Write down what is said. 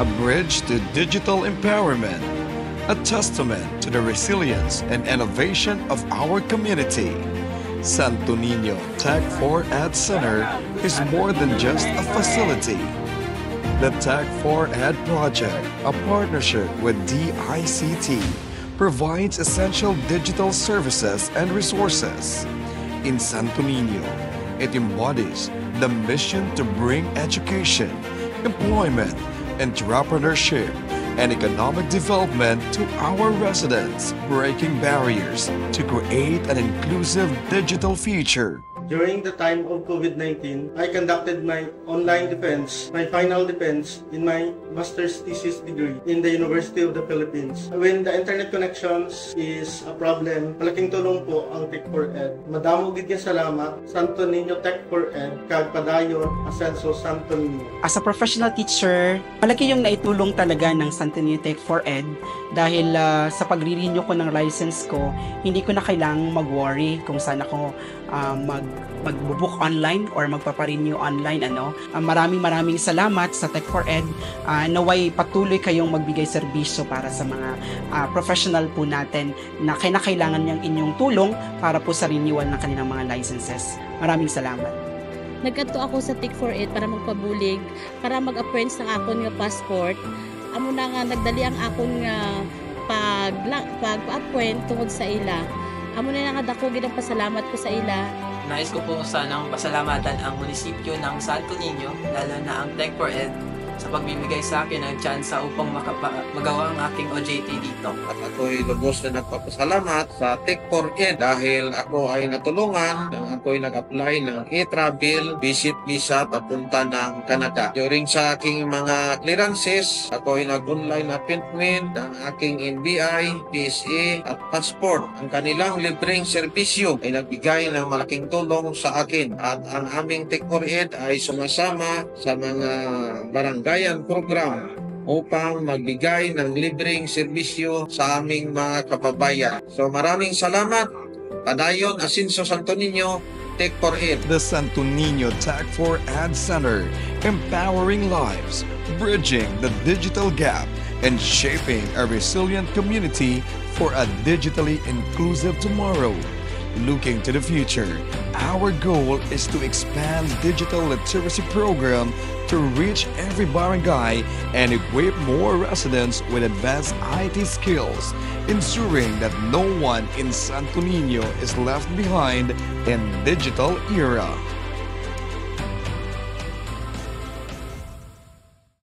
a bridge to digital empowerment, a testament to the resilience and innovation of our community. Santo Niño Tech for Ed Center is more than just a facility. The Tech for Ed project, a partnership with DICT, provides essential digital services and resources. In Santo Niño, it embodies the mission to bring education, employment, entrepreneurship, and economic development to our residents, breaking barriers to create an inclusive digital future. During the time of COVID-19, I conducted my online defense, my final defense in my master's thesis degree in the University of the Philippines. When the internet connections is a problem, malaking tulong po ang Tech for Ed. Madamo gid nga salamat Santo Niño Tech for Ed kag padayon Asenso Santo Niño. As a professional teacher, malaki yung naitulong talaga ng Santo Niño Tech for Ed dahil sa pagre-renew ko ng license ko, hindi ko na kailangang mag-worry kung saan ako magbo-book online or magpapa-renew online. Maraming salamat sa Tech for Ed. Naway patuloy kayong magbigay serbisyo para sa mga professional po natin na kailangan niyang inyong tulong para po sa renewal ng kanilang mga licenses. Maraming salamat. Nagkadto ako sa Tech for Ed para magpabulig, para mag-appoint ng akon nga passport. Amo na nga nagdali ang akon nga pag-appoint tungod sa ila. Amo na nga dako gid ang pasalamat ko sa ila. Nais ko po sanang pasalamatan ang munisipyo ng Santo Niño, lalo na ang Tech for Ed, sa pagbibigay sa akin ng tsansa upang magawa ang aking OJT dito. At ako'y lubos na nagpapasalamat sa Tech for Ed dahil ako ay natulungan nang ako'y nag-apply ng e-travel visit visa papunta ng Canada. During sa aking mga clearances, ako'y nag-online appointment ng aking NBI, PSA at passport. Ang kanilang libreng serbisyo ay nagbigay ng malaking tulong sa akin at ang aming Tech for Ed ay sumasama sa mga barangay program upang magbigay ng libreng serbisyo sa aming mga kababayan. So maraming salamat. Padayon Asenso Santo Niño Tech for Ed. The Santo Niño Tech for Ed Center, empowering lives, bridging the digital gap, and shaping a resilient community for a digitally inclusive tomorrow. Looking to the future, our goal is to expand digital literacy program to reach every barangay and equip more residents with advanced IT skills, ensuring that no one in Santo Niño is left behind in digital era.